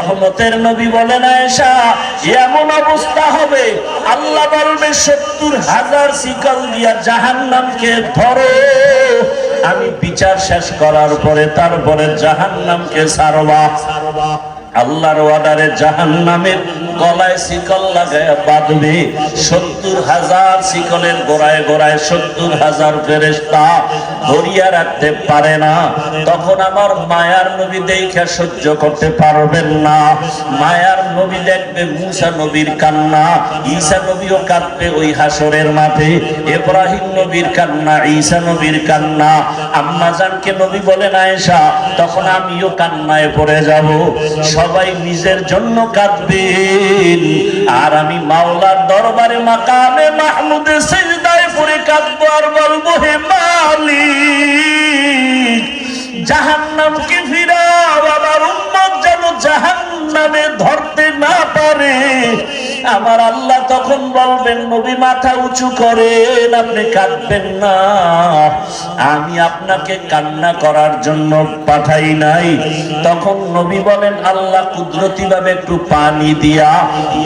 রহমতের নবী বলেন আয়েশা এমন অবস্থা হবে আল্লাহ বলবে 70,000 শিকল দিয়া জাহান্নামকে ধরো, আমি বিচার শেষ করার পরে তারপরে জাহান্নামকে ছাড়বা। আল্লাহর অর্ডারে জাহান্নামের গলায় শিকল লাগায় বাঁধবে। 70,000 শিকলের গোড়ায় গোড়ায় 70,000 ফেরেশতা ধরিয়া রাখতে পারে না। তখন আমার মায়ার নবী দেখে সহ্য করতে পারবেন না। মায়ার নবী দেখবে মুসা নবীর কান্না, ঈসা নবীও কাঁদবে ওই হাসরের মাঠে, ইব্রাহিম নবীর কান্না, ঈসা নবীর কান্না। আম্মা জানকে নবী বলেন আয়েশা তখন আমিও কান্নায় পড়ে যাব। সবাই নিজের জন্য কাঁদবেন আর আমি মাওলার দরবারে মাকামে মাহমুদে সিজদায় পড়ে কাঁদবো আর বলবো হে মালিক জাহান্নামকে ফিরাও, আমার উম্মত যেন জাহান্নামে ধরতে না পারে। আমার আল্লাহ তখন বলবেন নবী মাথা উঁচু করেন, আপনি কাঁদবেন না, আমি আপনাকে কান্না করার জন্য পাঠাই নাই। তখন নবী বলেন আল্লাহ কুদরতি ভাবে একটু পানি দিয়া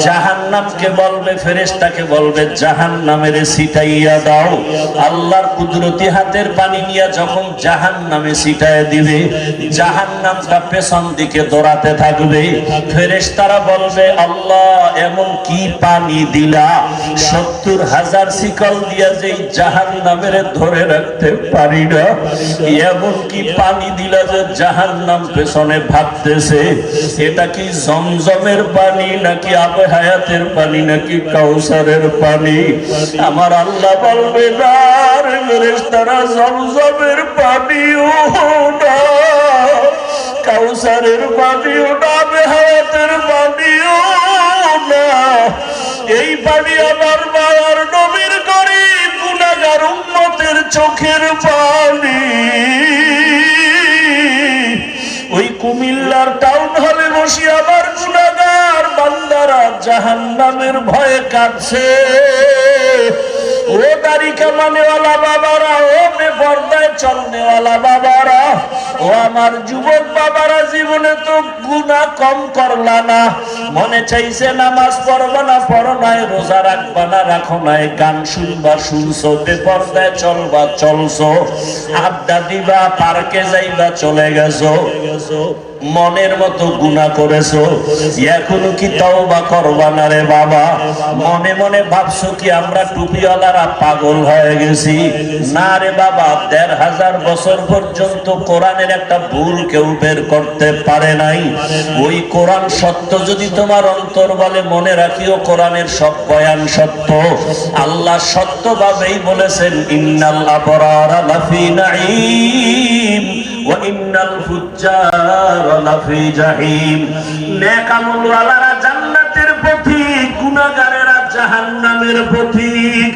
জাহান্নামকে বলবে, ফেরেশতাকে বলবে জাহান্নামের ছিটাইয়া দাও। আল্লাহর কুদরতি হাতের পানি নিয়ে যখন জাহান্নামে ছিটাইয়া দিবে জাহান্নামটা পেছন দিকে দৌড়াতে থাকবে। ফেরেশতারা বলবে আল্লাহ এমন কি পানি দিলা 70,000 শিকল দিয়া যেই জাহান্নামের ধরে রাখতে পারি না, এমন কি পানি দিলা যে জাহান্নাম পেছনে ভাবতেছে। এটা কি জমজমের পানি নাকি আবে হায়াতের পানি নাকি কাউসারের পানি? আমার আল্লাহ বলবে না রে ফেরেশতারা জমজমের পানিও না, কাউসারের পানিও না, আবে হায়াতের পানিও না, এই পানি আমার মায়ার নবীর গরীব গুনাহগার উম্মতের চোখের পানি। ওই কুমিল্লার টাউন হলে বসে আমার গুনাহগার বান্দারা জাহান্নামের ভয়ে কাঁদছে। ও দাড়ি কামানেওয়ালা বাবারা, ও বেপরদায় চলনেওয়ালা বাবারা, ও আমার যুবক বাবারা, জীবনে তো গুনাহ কম করলা না, মনে চাইছে নামাজ পড়বা না পড়ো নাই, রোজা রাখবা না রাখো নাই, গান শুনবা শুনছো, বেপরদায় চলবা চলছো, আড্ডা দিবা পার্কে যাইবা চলে গেছো, মনের মতো গুনাহ করেছো, এখনো কি তওবা করবা না রে বাবা? মনে মনে ভাবছো কি আমরা টুপিওয়ালারা পাগল হয়ে গেছি? না রে বাবা, ১৫০০ বছর পর্যন্ত কোরআনের একটা ভুল কেউ বের করতে পারে নাই। ওই কোরআন সত্য যদি তোমার অন্তর বলে মনে রাখিও কোরআনের সব বয়ান সত্য। আল্লাহ সত্যভাবেই বলেছেন ইন্নাল আবরারা লাফি নাঈম ওয়া ইন্নাল ফুজ্জারা লাফি জাহিম। নেক আমলওয়ালারা জান্নাতের পথিক, গুনাহগারেরা জাহান্নামের পথিক।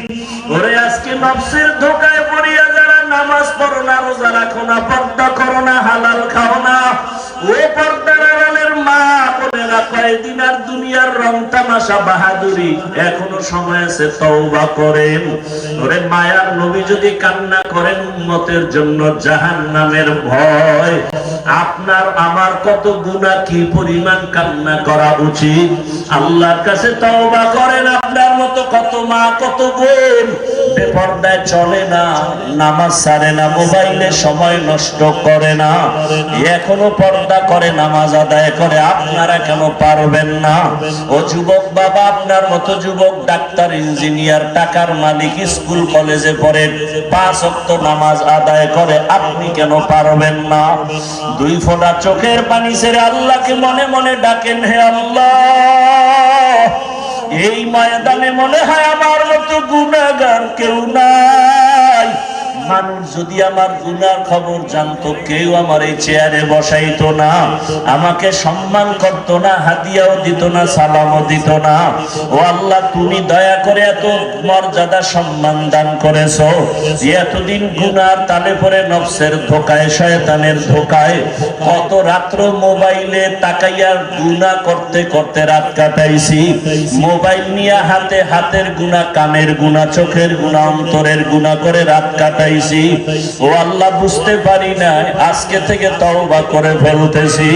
ওরে আজকে নফসের ধোঁকায় পড়িয়া যারা নামাজ পড়ো না, রোজা রাখো না, পর্দা করো না, হালাল খাও না, ও পর্দার আড়ালের মা বোনেরা, কয়েকদিন আর দুনিয়ার রং তামাশা বাহাদুরি, এখনো সময় আছে, তওবা করেন। ওরে মায়ার নবী যদি কান্না করেন উম্মতের জন্য জাহান্নামের ভয়, আপনার আমার কত গুনাহ, কি পরিমাণ কান্না করা উচিত। আল্লাহর কাছে তওবা করেন। আপনার মতো কত মা কত বোন বেপরদায় চলে না, নামাজ ছাড়ে না, মোবাইলে সময় নষ্ট করে না, এখনো পর্দা করে নামাজ আদায় করে, আপনারা কেন পারবেন না? ও যুবক বাবা, আপনার মতো যুবক ডাক্তার, ইঞ্জিনিয়ার, টাকার মালিক, স্কুল কলেজে পড়ে, 5 ওয়াক্ত নামাজ আদায় করে, আপনি কেন পারবেন না? 2 ফোঁটা চোখের পানি ছেড়ে আল্লাহকে মনে মনে ডাকেন, হে আল্লাহ এই ময়দানে মনে হয় আমার মতো গুনাহগার কেউ নাই। মানুষ যদি আমার গুনার খবর জানতো, কেউ আমার এই চেয়ারে বসাইতো না, আমাকে সম্মান করতো না, হাদিয়াও দিত না, সালামও দিত না। ও আল্লাহ, তুমি দয়া করে এত মর্যাদা সম্মান দান করেছো। এতদিন গুনার তালে পরে নফসের ধোকায়, শয়তানের ধোকায় কত রাত্র মোবাইলে তাকাইয়া গুনাহ করতে করতে রাত কাটাইছি। মোবাইল নিয়ে হাতে হাতের গুনাহ, কানের গুনাহ, চোখের গুনাহ, অন্তরের গুনাহ করে রাত কাটাই। কাটাইছি, ও আল্লাহ বুঝতে পারি নাই, আজকে থেকে তওবা করে ফেলতেছি।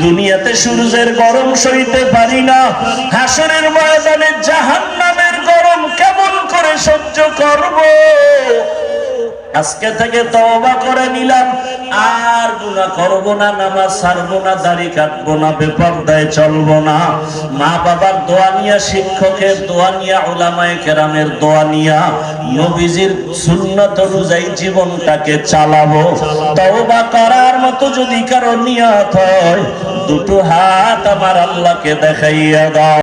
দুনিয়াতে সূর্যের গরম সইতে পারি না, হাসরের ময়দানে জাহান্নামের গরম কেমন করে সহ্য করব? আজকে থেকে তওবা করে নিলাম, আর গুনাহ করব না, নামাজ ছাড়বো না, দাড়ি কাটবো না, বেপরদায় চলবো না। মা বাবার দোয়া নিয়া, শিক্ষকের দোয়া নিয়া, উলামায়ে কেরামের দোয়া নিয়া, নবীজির সুন্নাত অনুযায়ী জীবনটাকে চালাবো। তওবা করার মতো যদি কারো নিয়ত হয়, দুটো হাত আমার আল্লাহকে দেখাইয়া দাও।